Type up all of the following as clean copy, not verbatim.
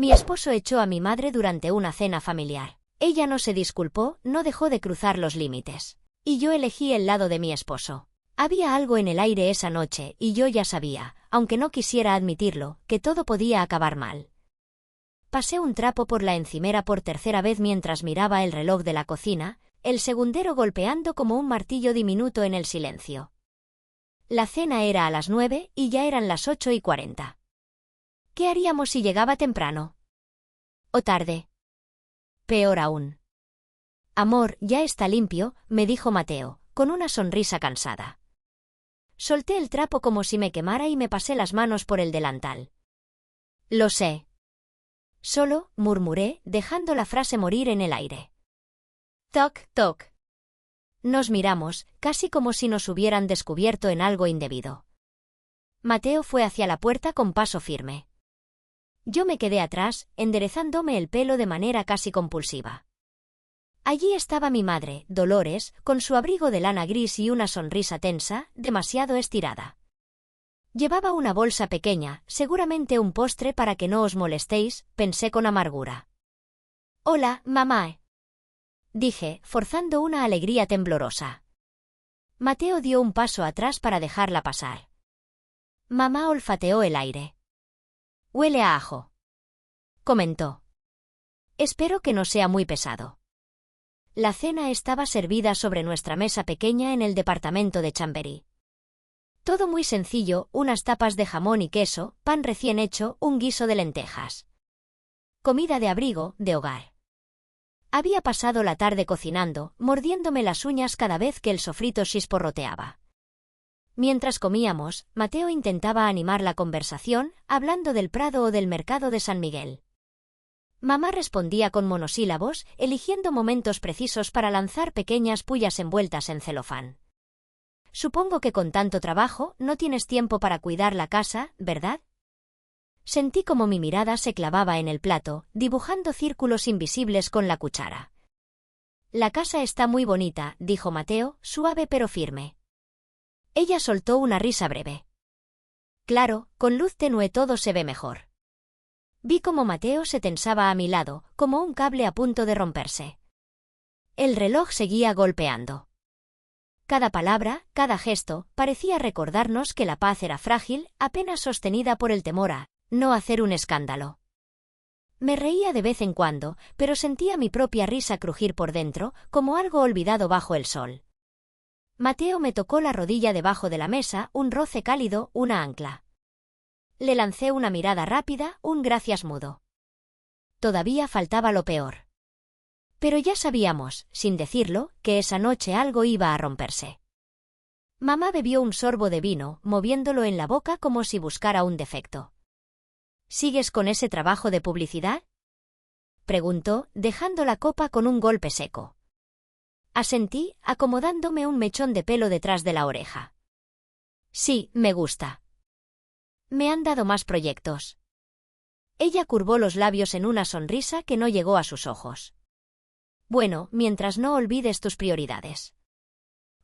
Mi esposo echó a mi madre durante una cena familiar. Ella no se disculpó, no dejó de cruzar los límites. Y yo elegí el lado de mi esposo. Había algo en el aire esa noche y yo ya sabía, aunque no quisiera admitirlo, que todo podía acabar mal. Pasé un trapo por la encimera por tercera vez mientras miraba el reloj de la cocina, el segundero golpeando como un martillo diminuto en el silencio. La cena era a las 9 y ya eran las 8:40. ¿Qué haríamos si llegaba temprano? ¿O tarde? Peor aún. Amor, ya está limpio, me dijo Mateo, con una sonrisa cansada. Solté el trapo como si me quemara y me pasé las manos por el delantal. Lo sé. Solo, murmuré, dejando la frase morir en el aire. Toc, toc. Nos miramos, casi como si nos hubieran descubierto en algo indebido. Mateo fue hacia la puerta con paso firme. Yo me quedé atrás, enderezándome el pelo de manera casi compulsiva. Allí estaba mi madre, Dolores, con su abrigo de lana gris y una sonrisa tensa, demasiado estirada. Llevaba una bolsa pequeña, seguramente un postre para que no os molestéis, pensé con amargura. Hola, mamá. Dije, forzando una alegría temblorosa. Mateo dio un paso atrás para dejarla pasar. Mamá olfateó el aire. Huele a ajo. Comentó. Espero que no sea muy pesado. La cena estaba servida sobre nuestra mesa pequeña en el departamento de Chamberí. Todo muy sencillo, unas tapas de jamón y queso, pan recién hecho, un guiso de lentejas. Comida de abrigo, de hogar. Había pasado la tarde cocinando, mordiéndome las uñas cada vez que el sofrito chisporroteaba. Mientras comíamos, Mateo intentaba animar la conversación, hablando del Prado o del mercado de San Miguel. Mamá respondía con monosílabos, eligiendo momentos precisos para lanzar pequeñas pullas envueltas en celofán. Supongo que con tanto trabajo no tienes tiempo para cuidar la casa, ¿verdad? Sentí como mi mirada se clavaba en el plato, dibujando círculos invisibles con la cuchara. La casa está muy bonita, dijo Mateo, suave pero firme. Ella soltó una risa breve. Claro, con luz tenue todo se ve mejor. Vi cómo Mateo se tensaba a mi lado, como un cable a punto de romperse. El reloj seguía golpeando. Cada palabra, cada gesto, parecía recordarnos que la paz era frágil, apenas sostenida por el temor a no hacer un escándalo. Me reía de vez en cuando, pero sentía mi propia risa crujir por dentro, como algo olvidado bajo el sol. Mateo me tocó la rodilla debajo de la mesa, un roce cálido, una ancla. Le lancé una mirada rápida, un gracias mudo. Todavía faltaba lo peor. Pero ya sabíamos, sin decirlo, que esa noche algo iba a romperse. Mamá bebió un sorbo de vino, moviéndolo en la boca como si buscara un defecto. ¿Sigues con ese trabajo de publicidad?, preguntó, dejando la copa con un golpe seco. Asentí, acomodándome un mechón de pelo detrás de la oreja. Sí, me gusta. Me han dado más proyectos. Ella curvó los labios en una sonrisa que no llegó a sus ojos. Bueno, mientras no olvides tus prioridades.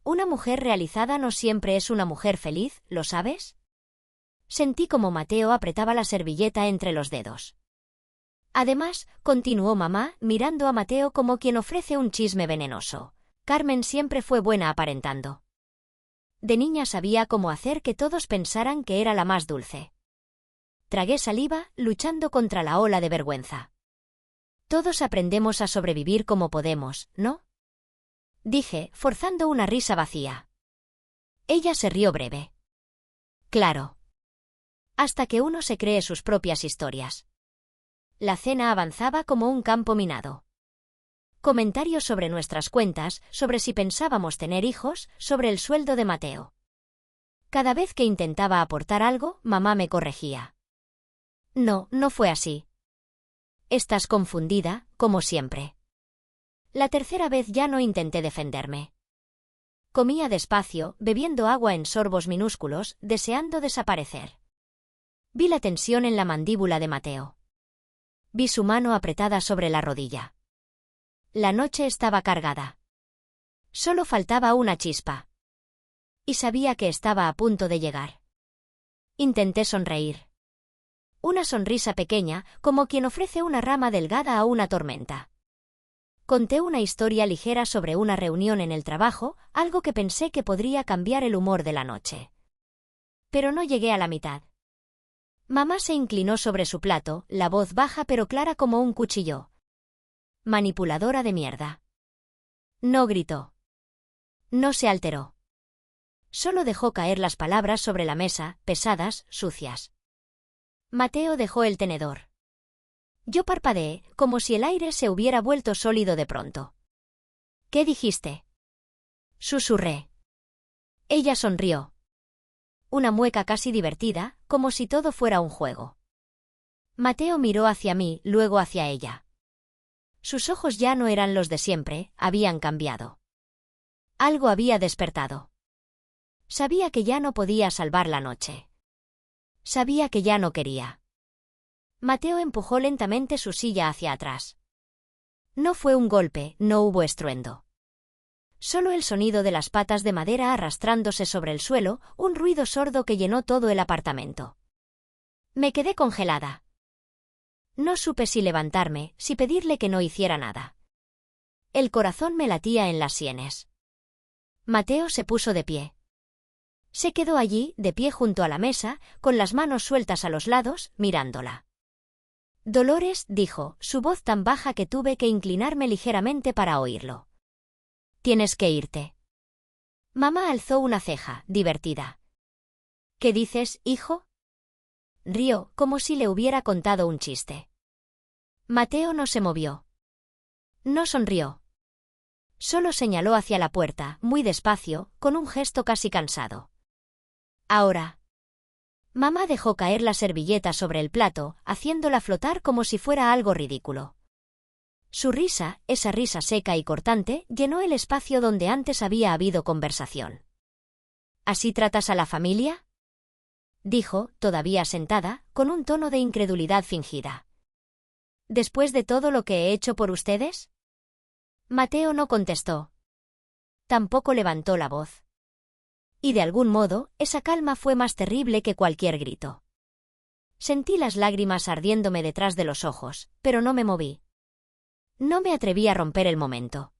Una mujer realizada no siempre es una mujer feliz, ¿lo sabes? Sentí como Mateo apretaba la servilleta entre los dedos. Además, continuó mamá, mirando a Mateo como quien ofrece un chisme venenoso. Carmen siempre fue buena aparentando. De niña sabía cómo hacer que todos pensaran que era la más dulce. Tragué saliva, luchando contra la ola de vergüenza. Todos aprendemos a sobrevivir como podemos, ¿no?, dije, forzando una risa vacía. Ella se rió breve. Claro. Hasta que uno se cree sus propias historias. La cena avanzaba como un campo minado. Comentarios sobre nuestras cuentas, sobre si pensábamos tener hijos, sobre el sueldo de Mateo. Cada vez que intentaba aportar algo, mamá me corregía. No, no fue así. Estás confundida, como siempre. La tercera vez ya no intenté defenderme. Comía despacio, bebiendo agua en sorbos minúsculos, deseando desaparecer. Vi la tensión en la mandíbula de Mateo. Vi su mano apretada sobre la rodilla. La noche estaba cargada. Solo faltaba una chispa. Y sabía que estaba a punto de llegar. Intenté sonreír. Una sonrisa pequeña, como quien ofrece una rama delgada a una tormenta. Conté una historia ligera sobre una reunión en el trabajo, algo que pensé que podría cambiar el humor de la noche. Pero no llegué a la mitad. Mamá se inclinó sobre su plato, la voz baja pero clara como un cuchillo. Manipuladora de mierda. No gritó. No se alteró. Solo dejó caer las palabras sobre la mesa, pesadas, sucias. Mateo dejó el tenedor. Yo parpadeé, como si el aire se hubiera vuelto sólido de pronto. ¿Qué dijiste? Susurré. Ella sonrió. Una mueca casi divertida, como si todo fuera un juego. Mateo miró hacia mí, luego hacia ella. Sus ojos ya no eran los de siempre, habían cambiado. Algo había despertado. Sabía que ya no podía salvar la noche. Sabía que ya no quería. Mateo empujó lentamente su silla hacia atrás. No fue un golpe, no hubo estruendo. Solo el sonido de las patas de madera arrastrándose sobre el suelo, un ruido sordo que llenó todo el apartamento. Me quedé congelada. No supe si levantarme, si pedirle que no hiciera nada. El corazón me latía en las sienes. Mateo se puso de pie. Se quedó allí, de pie junto a la mesa, con las manos sueltas a los lados, mirándola. Dolores, dijo, su voz tan baja que tuve que inclinarme ligeramente para oírlo. Tienes que irte. Mamá alzó una ceja, divertida. ¿Qué dices, hijo? Rió, como si le hubiera contado un chiste. Mateo no se movió. No sonrió. Solo señaló hacia la puerta, muy despacio, con un gesto casi cansado. Ahora. Mamá dejó caer la servilleta sobre el plato, haciéndola flotar como si fuera algo ridículo. Su risa, esa risa seca y cortante, llenó el espacio donde antes había habido conversación. ¿Así tratas a la familia? Dijo, todavía sentada, con un tono de incredulidad fingida. ¿Después de todo lo que he hecho por ustedes? Mateo no contestó. Tampoco levantó la voz. Y de algún modo, esa calma fue más terrible que cualquier grito. Sentí las lágrimas ardiéndome detrás de los ojos, pero no me moví. No me atreví a romper el momento.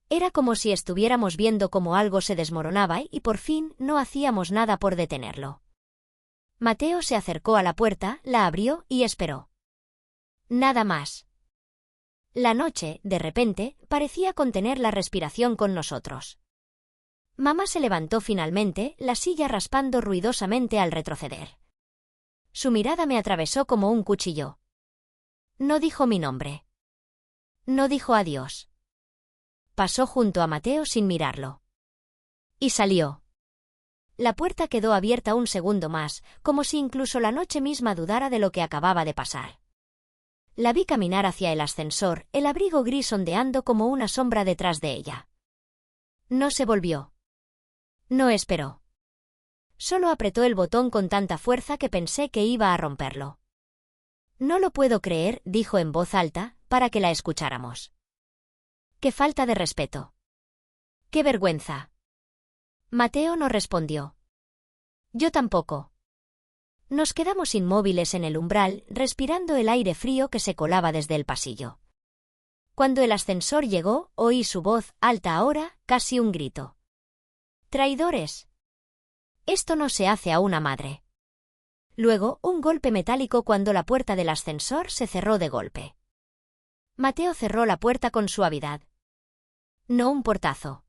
Era como si estuviéramos viendo cómo algo se desmoronaba y por fin no hacíamos nada por detenerlo. Mateo se acercó a la puerta, la abrió y esperó. Nada más. La noche, de repente, parecía contener la respiración con nosotros. Mamá se levantó finalmente, la silla raspando ruidosamente al retroceder. Su mirada me atravesó como un cuchillo. No dijo mi nombre. No dijo adiós. Pasó junto a Mateo sin mirarlo. Y salió. La puerta quedó abierta un segundo más, como si incluso la noche misma dudara de lo que acababa de pasar. La vi caminar hacia el ascensor, el abrigo gris ondeando como una sombra detrás de ella. No se volvió. No esperó. Solo apretó el botón con tanta fuerza que pensé que iba a romperlo. No lo puedo creer, dijo en voz alta, para que la escucháramos. ¡Qué falta de respeto! ¡Qué vergüenza! Mateo no respondió. Yo tampoco. Nos quedamos inmóviles en el umbral, respirando el aire frío que se colaba desde el pasillo. Cuando el ascensor llegó, oí su voz, alta ahora, casi un grito. ¡Traidores! Esto no se hace a una madre. Luego, un golpe metálico cuando la puerta del ascensor se cerró de golpe. Mateo cerró la puerta con suavidad. No un portazo.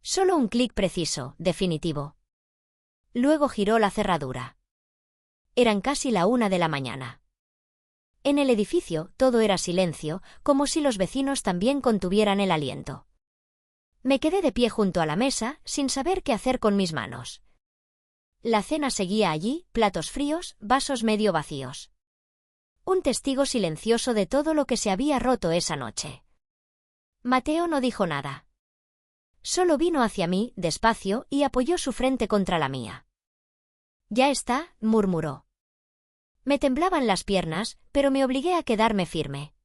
Solo un clic preciso, definitivo. Luego giró la cerradura. Eran casi la 1 de la mañana. En el edificio, todo era silencio, como si los vecinos también contuvieran el aliento. Me quedé de pie junto a la mesa, sin saber qué hacer con mis manos. La cena seguía allí, platos fríos, vasos medio vacíos. Un testigo silencioso de todo lo que se había roto esa noche. Mateo no dijo nada. Solo vino hacia mí, despacio, y apoyó su frente contra la mía. Ya está, murmuró. Me temblaban las piernas, pero me obligué a quedarme firme.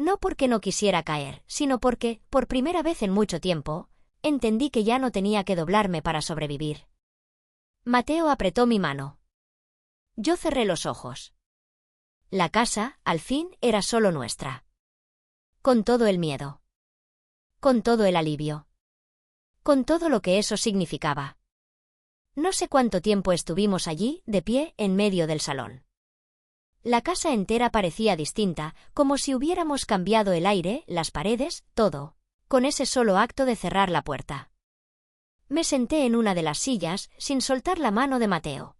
No porque no quisiera caer, sino porque, por primera vez en mucho tiempo, entendí que ya no tenía que doblarme para sobrevivir. Mateo apretó mi mano. Yo cerré los ojos. La casa, al fin, era solo nuestra. Con todo el miedo. Con todo el alivio. Con todo lo que eso significaba. No sé cuánto tiempo estuvimos allí, de pie, en medio del salón. La casa entera parecía distinta, como si hubiéramos cambiado el aire, las paredes, todo, con ese solo acto de cerrar la puerta. Me senté en una de las sillas, sin soltar la mano de Mateo.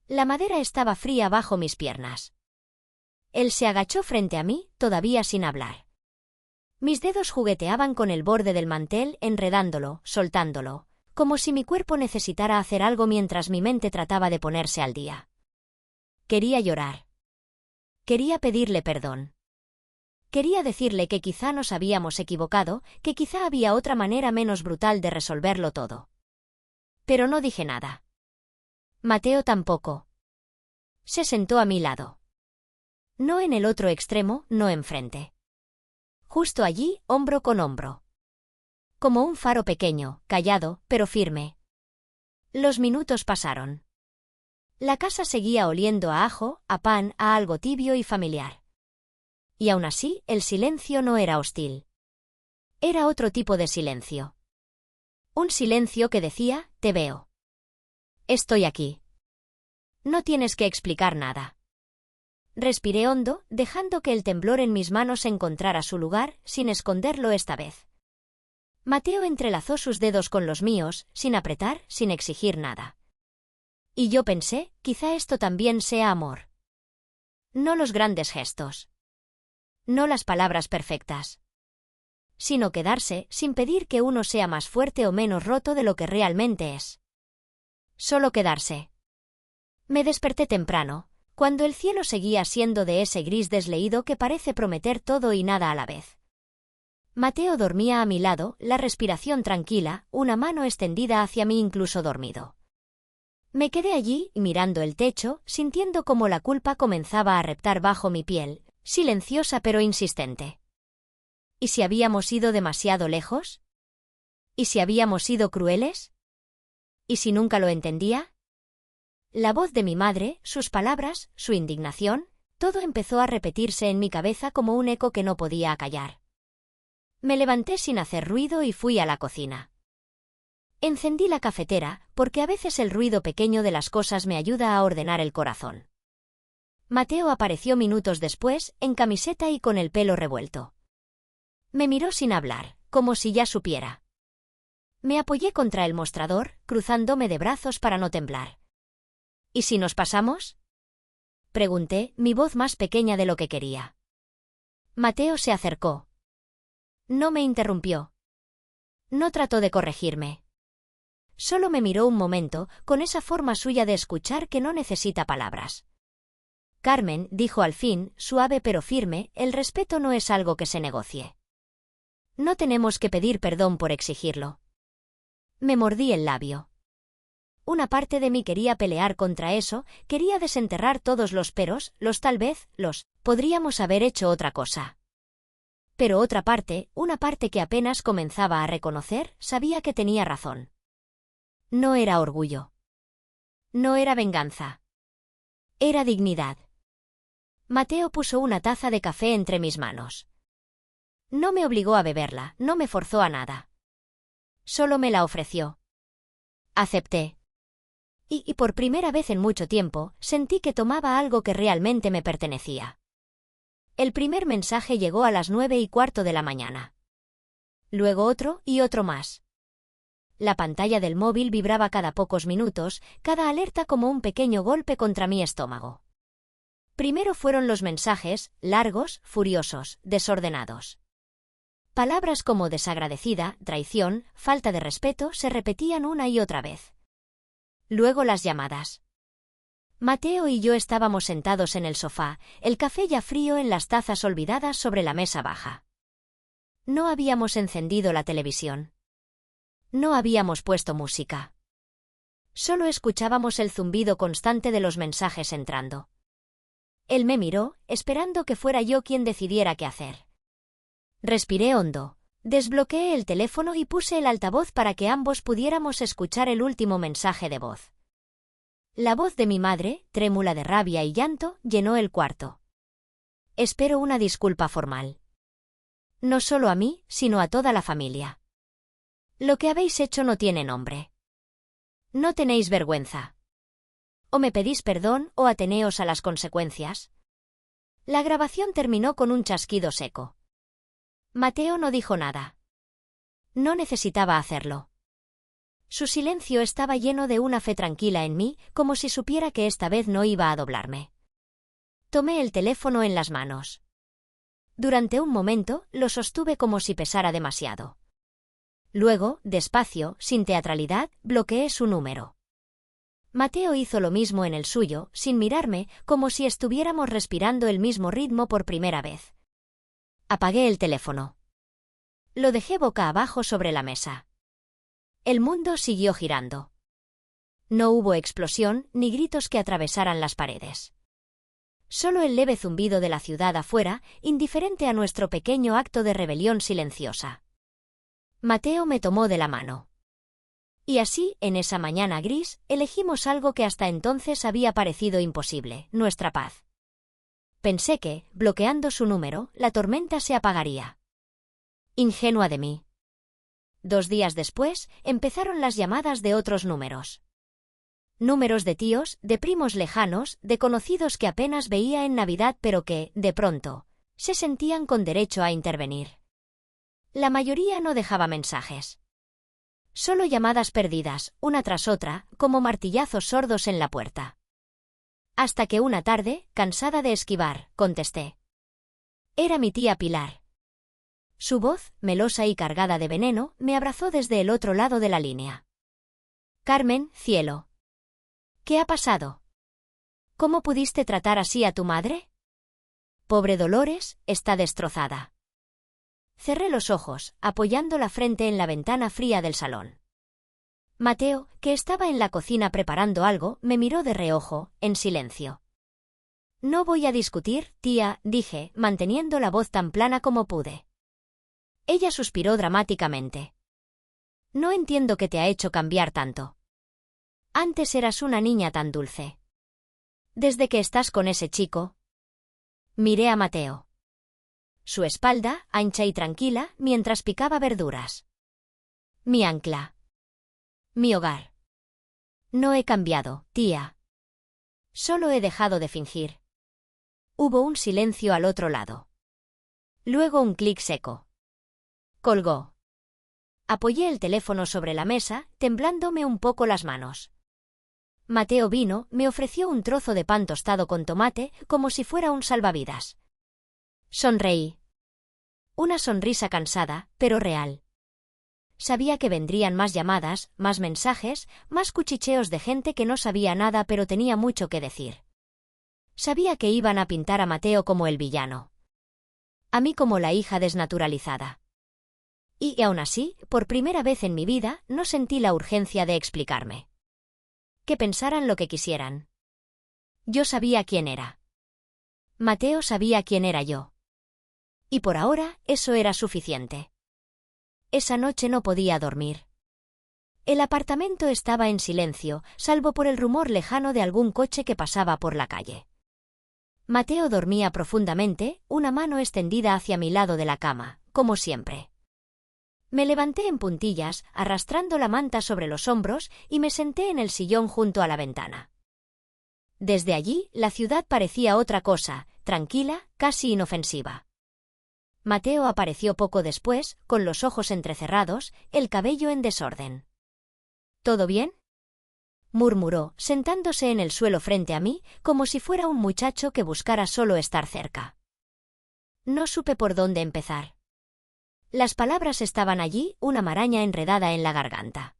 La madera estaba fría bajo mis piernas. Él se agachó frente a mí, todavía sin hablar. Mis dedos jugueteaban con el borde del mantel, enredándolo, soltándolo, como si mi cuerpo necesitara hacer algo mientras mi mente trataba de ponerse al día. Quería llorar. Quería pedirle perdón. Quería decirle que quizá nos habíamos equivocado, que quizá había otra manera menos brutal de resolverlo todo. Pero no dije nada. Mateo tampoco. Se sentó a mi lado. No en el otro extremo, no enfrente. Justo allí, hombro con hombro. Como un faro pequeño, callado, pero firme. Los minutos pasaron. La casa seguía oliendo a ajo, a pan, a algo tibio y familiar. Y aún así, el silencio no era hostil. Era otro tipo de silencio. Un silencio que decía, te veo. Estoy aquí. No tienes que explicar nada. Respiré hondo, dejando que el temblor en mis manos encontrara su lugar, sin esconderlo esta vez. Mateo entrelazó sus dedos con los míos, sin apretar, sin exigir nada. Y yo pensé, quizá esto también sea amor. No los grandes gestos. No las palabras perfectas. Sino quedarse, sin pedir que uno sea más fuerte o menos roto de lo que realmente es. Solo quedarse. Me desperté temprano, cuando el cielo seguía siendo de ese gris desleído que parece prometer todo y nada a la vez. Mateo dormía a mi lado, la respiración tranquila, una mano extendida hacia mí incluso dormido. Me quedé allí, mirando el techo, sintiendo cómo la culpa comenzaba a reptar bajo mi piel, silenciosa pero insistente. ¿Y si habíamos ido demasiado lejos? ¿Y si habíamos sido crueles? ¿Y si nunca lo entendía? La voz de mi madre, sus palabras, su indignación, todo empezó a repetirse en mi cabeza como un eco que no podía acallar. Me levanté sin hacer ruido y fui a la cocina. Encendí la cafetera, porque a veces el ruido pequeño de las cosas me ayuda a ordenar el corazón. Mateo apareció minutos después, en camiseta y con el pelo revuelto. Me miró sin hablar, como si ya supiera. Me apoyé contra el mostrador, cruzándome de brazos para no temblar. ¿Y si nos pasamos? Pregunté, mi voz más pequeña de lo que quería. Mateo se acercó. No me interrumpió. No trató de corregirme. Solo me miró un momento, con esa forma suya de escuchar que no necesita palabras. Carmen, dijo al fin, suave pero firme, el respeto no es algo que se negocie. No tenemos que pedir perdón por exigirlo. Me mordí el labio. Una parte de mí quería pelear contra eso, quería desenterrar todos los peros, los tal vez, los podríamos haber hecho otra cosa. Pero otra parte, una parte que apenas comenzaba a reconocer, sabía que tenía razón. No era orgullo. No era venganza. Era dignidad. Mateo puso una taza de café entre mis manos. No me obligó a beberla, no me forzó a nada. Solo me la ofreció. Acepté. Y por primera vez en mucho tiempo, sentí que tomaba algo que realmente me pertenecía. El primer mensaje llegó a las 9:15 de la mañana. Luego otro y otro más. La pantalla del móvil vibraba cada pocos minutos, cada alerta como un pequeño golpe contra mi estómago. Primero fueron los mensajes, largos, furiosos, desordenados. Palabras como desagradecida, traición, falta de respeto se repetían una y otra vez. Luego las llamadas. Mateo y yo estábamos sentados en el sofá, el café ya frío en las tazas olvidadas sobre la mesa baja. No habíamos encendido la televisión. No habíamos puesto música. Solo escuchábamos el zumbido constante de los mensajes entrando. Él me miró, esperando que fuera yo quien decidiera qué hacer. Respiré hondo, desbloqueé el teléfono y puse el altavoz para que ambos pudiéramos escuchar el último mensaje de voz. La voz de mi madre, trémula de rabia y llanto, llenó el cuarto. Espero una disculpa formal. No solo a mí, sino a toda la familia. Lo que habéis hecho no tiene nombre. No tenéis vergüenza. O me pedís perdón o ateneos a las consecuencias. La grabación terminó con un chasquido seco. Mateo no dijo nada. No necesitaba hacerlo. Su silencio estaba lleno de una fe tranquila en mí, como si supiera que esta vez no iba a doblarme. Tomé el teléfono en las manos. Durante un momento, lo sostuve como si pesara demasiado. Luego, despacio, sin teatralidad, bloqueé su número. Mateo hizo lo mismo en el suyo, sin mirarme, como si estuviéramos respirando el mismo ritmo por primera vez. Apagué el teléfono. Lo dejé boca abajo sobre la mesa. El mundo siguió girando. No hubo explosión ni gritos que atravesaran las paredes. Solo el leve zumbido de la ciudad afuera, indiferente a nuestro pequeño acto de rebelión silenciosa. Mateo me tomó de la mano. Y así, en esa mañana gris, elegimos algo que hasta entonces había parecido imposible, nuestra paz. Pensé que, bloqueando su número, la tormenta se apagaría. Ingenua de mí. 2 días después, empezaron las llamadas de otros números. Números de tíos, de primos lejanos, de conocidos que apenas veía en Navidad pero que, de pronto, se sentían con derecho a intervenir. La mayoría no dejaba mensajes. Solo llamadas perdidas, una tras otra, como martillazos sordos en la puerta. Hasta que una tarde, cansada de esquivar, contesté. Era mi tía Pilar. Su voz, melosa y cargada de veneno, me abrazó desde el otro lado de la línea. Carmen, cielo. ¿Qué ha pasado? ¿Cómo pudiste tratar así a tu madre? Pobre Dolores, está destrozada. Cerré los ojos, apoyando la frente en la ventana fría del salón. Mateo, que estaba en la cocina preparando algo, me miró de reojo, en silencio. No voy a discutir, tía, dije, manteniendo la voz tan plana como pude. Ella suspiró dramáticamente. No entiendo qué te ha hecho cambiar tanto. Antes eras una niña tan dulce. ¿Desde que estás con ese chico? Miré a Mateo. Su espalda, ancha y tranquila, mientras picaba verduras. Mi ancla. Mi hogar. No he cambiado, tía. Solo he dejado de fingir. Hubo un silencio al otro lado. Luego un clic seco. Colgó. Apoyé el teléfono sobre la mesa, temblándome un poco las manos. Mateo vino, me ofreció un trozo de pan tostado con tomate, como si fuera un salvavidas. Sonreí. Una sonrisa cansada, pero real. Sabía que vendrían más llamadas, más mensajes, más cuchicheos de gente que no sabía nada pero tenía mucho que decir. Sabía que iban a pintar a Mateo como el villano. A mí como la hija desnaturalizada. Y aún así, por primera vez en mi vida, no sentí la urgencia de explicarme. Que pensaran lo que quisieran. Yo sabía quién era. Mateo sabía quién era yo. Y por ahora, eso era suficiente. Esa noche no podía dormir. El apartamento estaba en silencio, salvo por el rumor lejano de algún coche que pasaba por la calle. Mateo dormía profundamente, una mano extendida hacia mi lado de la cama, como siempre. Me levanté en puntillas, arrastrando la manta sobre los hombros, y me senté en el sillón junto a la ventana. Desde allí, la ciudad parecía otra cosa, tranquila, casi inofensiva. Mateo apareció poco después, con los ojos entrecerrados, el cabello en desorden. ¿Todo bien?, murmuró, sentándose en el suelo frente a mí, como si fuera un muchacho que buscara solo estar cerca. No supe por dónde empezar. Las palabras estaban allí, una maraña enredada en la garganta.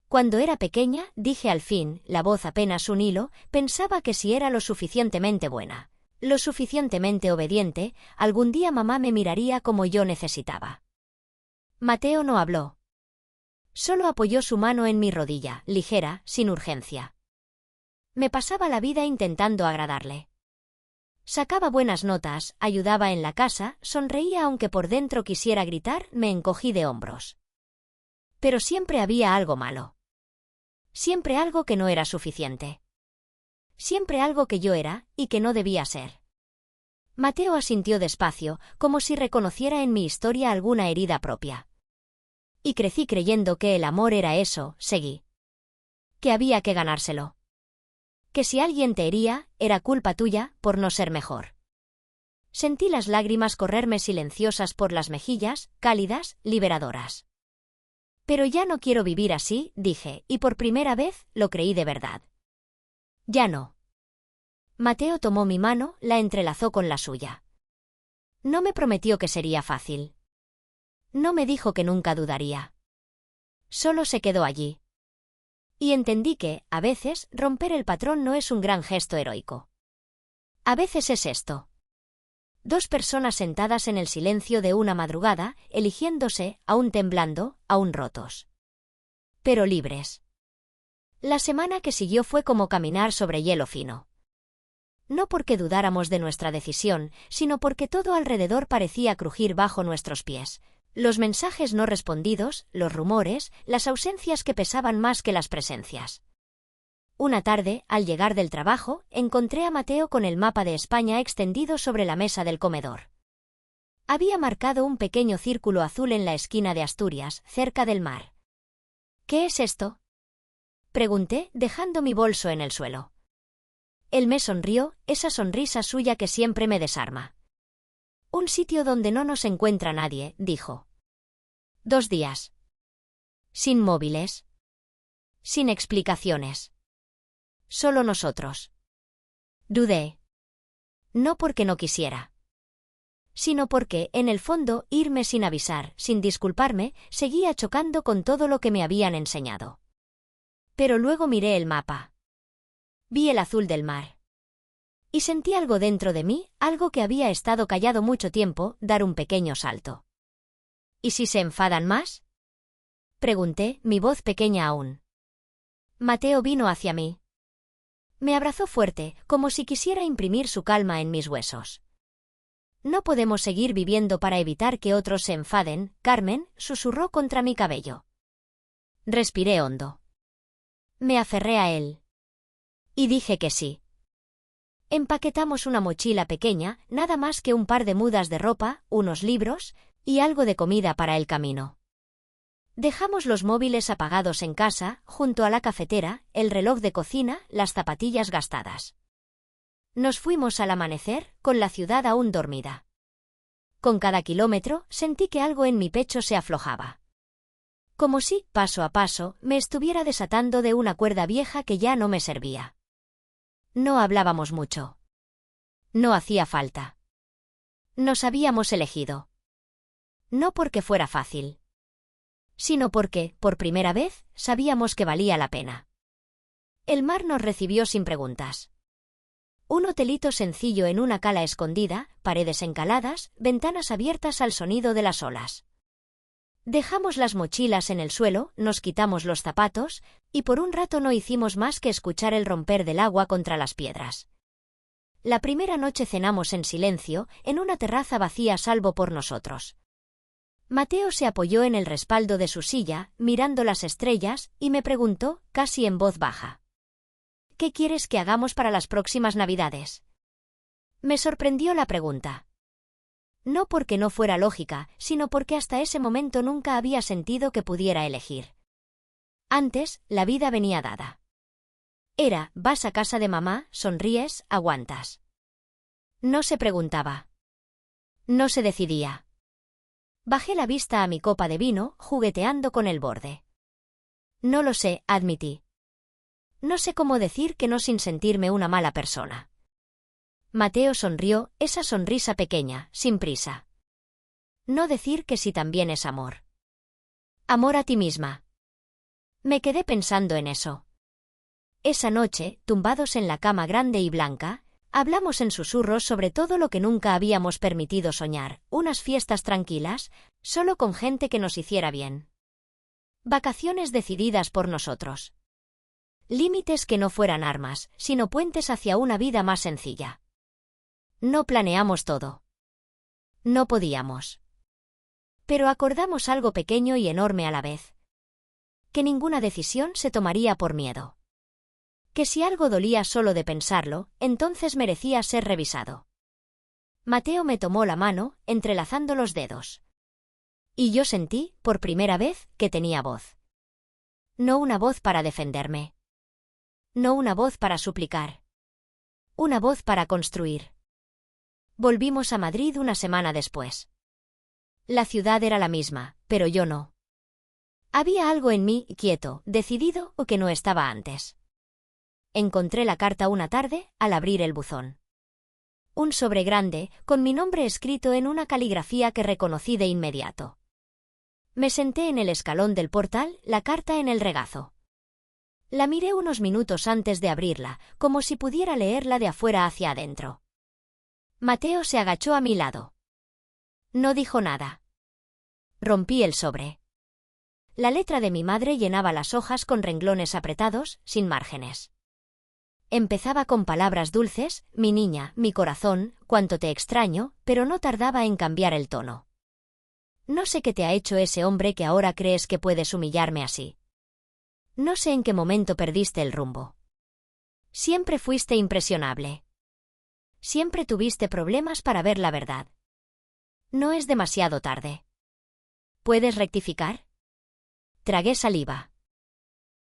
Cuando era pequeña, dije al fin, la voz apenas un hilo, pensaba que si era lo suficientemente buena, lo suficientemente obediente, algún día mamá me miraría como yo necesitaba. Mateo no habló. Solo apoyó su mano en mi rodilla, ligera, sin urgencia. Me pasaba la vida intentando agradarle. Sacaba buenas notas, ayudaba en la casa, sonreía aunque por dentro quisiera gritar, me encogí de hombros. Pero siempre había algo malo. Siempre algo que no era suficiente. Siempre algo que yo era, y que no debía ser. Mateo asintió despacio, como si reconociera en mi historia alguna herida propia. Y crecí creyendo que el amor era eso, seguí. Que había que ganárselo. Que si alguien te hería, era culpa tuya, por no ser mejor. Sentí las lágrimas correrme silenciosas por las mejillas, cálidas, liberadoras. Pero ya no quiero vivir así, dije, y por primera vez lo creí de verdad. Ya no. Mateo tomó mi mano, la entrelazó con la suya. No me prometió que sería fácil. No me dijo que nunca dudaría. Solo se quedó allí. Y entendí que, a veces, romper el patrón no es un gran gesto heroico. A veces es esto. Dos personas sentadas en el silencio de una madrugada, eligiéndose, aún temblando, aún rotos. Pero libres. La semana que siguió fue como caminar sobre hielo fino. No porque dudáramos de nuestra decisión, sino porque todo alrededor parecía crujir bajo nuestros pies. Los mensajes no respondidos, los rumores, las ausencias que pesaban más que las presencias. Una tarde, al llegar del trabajo, encontré a Mateo con el mapa de España extendido sobre la mesa del comedor. Había marcado un pequeño círculo azul en la esquina de Asturias, cerca del mar. ¿Qué es esto?, pregunté, dejando mi bolso en el suelo. Él me sonrió, esa sonrisa suya que siempre me desarma. Un sitio donde no nos encuentra nadie, dijo. 2 días. Sin móviles. Sin explicaciones. Solo nosotros. Dudé. No porque no quisiera. Sino porque, en el fondo, irme sin avisar, sin disculparme, seguía chocando con todo lo que me habían enseñado. Pero luego miré el mapa. Vi el azul del mar. Y sentí algo dentro de mí, algo que había estado callado mucho tiempo, dar un pequeño salto. ¿Y si se enfadan más?, pregunté, mi voz pequeña aún. Mateo vino hacia mí. Me abrazó fuerte, como si quisiera imprimir su calma en mis huesos. No podemos seguir viviendo para evitar que otros se enfaden, Carmen, susurró contra mi cabello. Respiré hondo. Me aferré a él. Y dije que sí. Empaquetamos una mochila pequeña, nada más que un par de mudas de ropa, unos libros, y algo de comida para el camino. Dejamos los móviles apagados en casa, junto a la cafetera, el reloj de cocina, las zapatillas gastadas. Nos fuimos al amanecer, con la ciudad aún dormida. Con cada kilómetro, sentí que algo en mi pecho se aflojaba. Como si, paso a paso, me estuviera desatando de una cuerda vieja que ya no me servía. No hablábamos mucho. No hacía falta. Nos habíamos elegido. No porque fuera fácil. Sino porque, por primera vez, sabíamos que valía la pena. El mar nos recibió sin preguntas. Un hotelito sencillo en una cala escondida, paredes encaladas, ventanas abiertas al sonido de las olas. Dejamos las mochilas en el suelo, nos quitamos los zapatos, y por un rato no hicimos más que escuchar el romper del agua contra las piedras. La primera noche cenamos en silencio, en una terraza vacía salvo por nosotros. Mateo se apoyó en el respaldo de su silla, mirando las estrellas, y me preguntó, casi en voz baja. ¿Qué quieres que hagamos para las próximas Navidades? Me sorprendió la pregunta. No porque no fuera lógica, sino porque hasta ese momento nunca había sentido que pudiera elegir. Antes, la vida venía dada. Era, vas a casa de mamá, sonríes, aguantas. No se preguntaba. No se decidía. Bajé la vista a mi copa de vino, jugueteando con el borde. No lo sé, admití. No sé cómo decir que no sin sentirme una mala persona. Mateo sonrió, esa sonrisa pequeña, sin prisa. No decir que sí también es amor. Amor a ti misma. Me quedé pensando en eso. Esa noche, tumbados en la cama grande y blanca, hablamos en susurros sobre todo lo que nunca habíamos permitido soñar, unas fiestas tranquilas, solo con gente que nos hiciera bien. Vacaciones decididas por nosotros. Límites que no fueran armas, sino puentes hacia una vida más sencilla. No planeamos todo. No podíamos. Pero acordamos algo pequeño y enorme a la vez. que ninguna decisión se tomaría por miedo. Que si algo dolía solo de pensarlo, entonces merecía ser revisado. Mateo me tomó la mano, entrelazando los dedos. Y yo sentí, por primera vez, que tenía voz. No una voz para defenderme. No una voz para suplicar. Una voz para construir. Volvimos a Madrid una semana después. La ciudad era la misma, pero yo no. Había algo en mí, quieto, decidido, o que no estaba antes. Encontré la carta una tarde, al abrir el buzón. Un sobre grande, con mi nombre escrito en una caligrafía que reconocí de inmediato. Me senté en el escalón del portal, la carta en el regazo. La miré unos minutos antes de abrirla, como si pudiera leerla de afuera hacia adentro. Mateo se agachó a mi lado. No dijo nada. Rompí el sobre. La letra de mi madre llenaba las hojas con renglones apretados, sin márgenes. Empezaba con palabras dulces, mi niña, mi corazón, cuánto te extraño, pero no tardaba en cambiar el tono. No sé qué te ha hecho ese hombre que ahora crees que puedes humillarme así. No sé en qué momento perdiste el rumbo. Siempre fuiste impresionable. Siempre tuviste problemas para ver la verdad. No es demasiado tarde. ¿Puedes rectificar? Tragué saliva.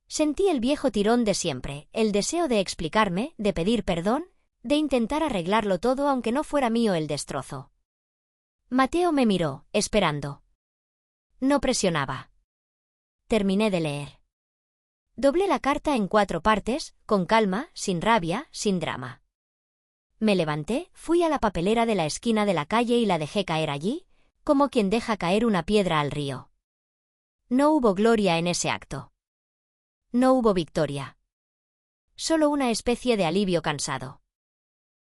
Sentí el viejo tirón de siempre, el deseo de explicarme, de pedir perdón, de intentar arreglarlo todo aunque no fuera mío el destrozo. Mateo me miró, esperando. No presionaba. Terminé de leer. Doblé la carta en 4 partes, con calma, sin rabia, sin drama. Me levanté, fui a la papelera de la esquina de la calle y la dejé caer allí, como quien deja caer una piedra al río. No hubo gloria en ese acto. No hubo victoria. Solo una especie de alivio cansado.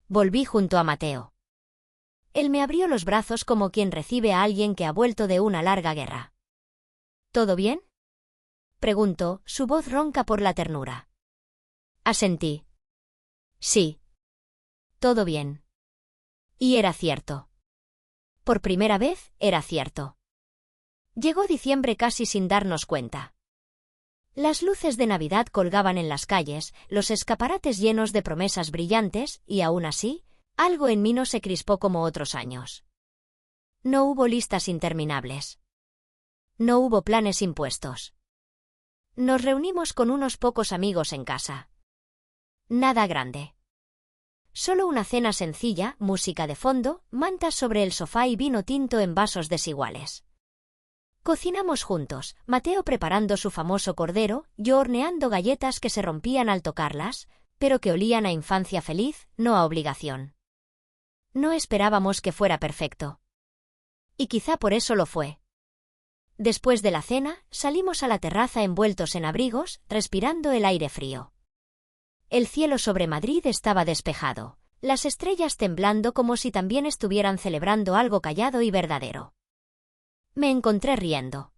Volví junto a Mateo. Él me abrió los brazos como quien recibe a alguien que ha vuelto de una larga guerra. ¿Todo bien?, preguntó, su voz ronca por la ternura. Asentí. Sí. Todo bien. Y era cierto. Por primera vez, era cierto. Llegó diciembre casi sin darnos cuenta. Las luces de Navidad colgaban en las calles, los escaparates llenos de promesas brillantes, y aún así, algo en mí no se crispó como otros años. No hubo listas interminables. No hubo planes impuestos. Nos reunimos con unos pocos amigos en casa. Nada grande. Solo una cena sencilla, música de fondo, mantas sobre el sofá y vino tinto en vasos desiguales. Cocinamos juntos, Mateo preparando su famoso cordero, yo horneando galletas que se rompían al tocarlas, pero que olían a infancia feliz, no a obligación. No esperábamos que fuera perfecto. Y quizá por eso lo fue. Después de la cena, salimos a la terraza envueltos en abrigos, respirando el aire frío. El cielo sobre Madrid estaba despejado, las estrellas temblando como si también estuvieran celebrando algo callado y verdadero. Me encontré riendo.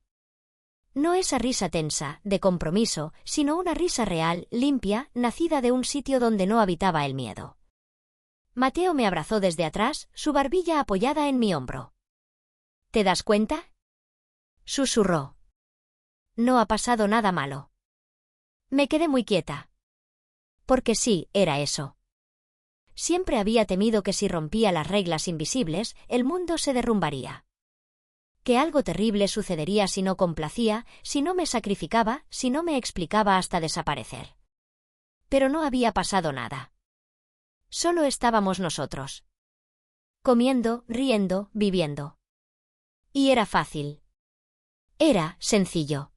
No esa risa tensa, de compromiso, sino una risa real, limpia, nacida de un sitio donde no habitaba el miedo. Mateo me abrazó desde atrás, su barbilla apoyada en mi hombro. ¿Te das cuenta?, susurró. No ha pasado nada malo. Me quedé muy quieta. Porque sí, era eso. Siempre había temido que si rompía las reglas invisibles, el mundo se derrumbaría. Que algo terrible sucedería si no complacía, si no me sacrificaba, si no me explicaba hasta desaparecer. Pero no había pasado nada. Solo estábamos nosotros. Comiendo, riendo, viviendo. Y era fácil. Era sencillo.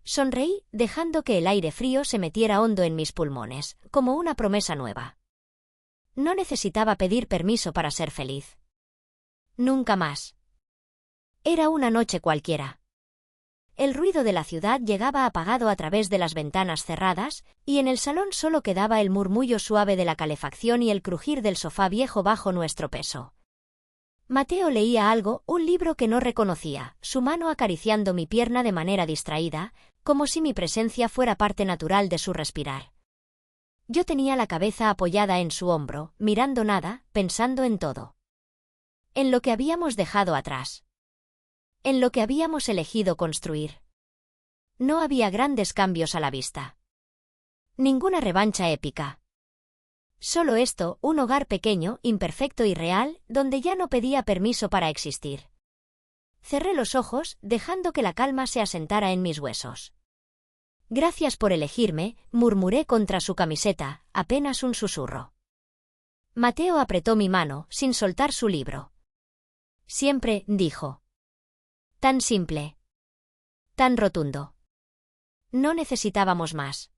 Sonreí, dejando que el aire frío se metiera hondo en mis pulmones, como una promesa nueva. No necesitaba pedir permiso para ser feliz. Nunca más. Era una noche cualquiera. El ruido de la ciudad llegaba apagado a través de las ventanas cerradas, y en el salón solo quedaba el murmullo suave de la calefacción y el crujir del sofá viejo bajo nuestro peso. Mateo leía algo, un libro que no reconocía, su mano acariciando mi pierna de manera distraída, como si mi presencia fuera parte natural de su respirar. Yo tenía la cabeza apoyada en su hombro, mirando nada, pensando en todo. En lo que habíamos dejado atrás. En lo que habíamos elegido construir. No había grandes cambios a la vista. Ninguna revancha épica. Solo esto, un hogar pequeño, imperfecto y real, donde ya no pedía permiso para existir. Cerré los ojos, dejando que la calma se asentara en mis huesos. Gracias por elegirme, murmuré contra su camiseta, apenas un susurro. Mateo apretó mi mano, sin soltar su libro. Siempre, dijo. Tan simple. Tan rotundo. No necesitábamos más.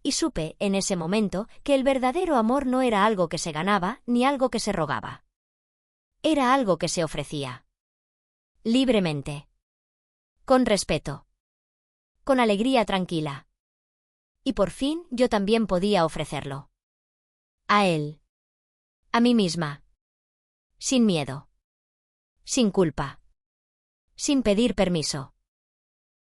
Y supe, en ese momento, que el verdadero amor no era algo que se ganaba, ni algo que se rogaba. Era algo que se ofrecía. Libremente. Con respeto. Con alegría tranquila. Y por fin, yo también podía ofrecerlo. A él. A mí misma. Sin miedo. Sin culpa. Sin pedir permiso.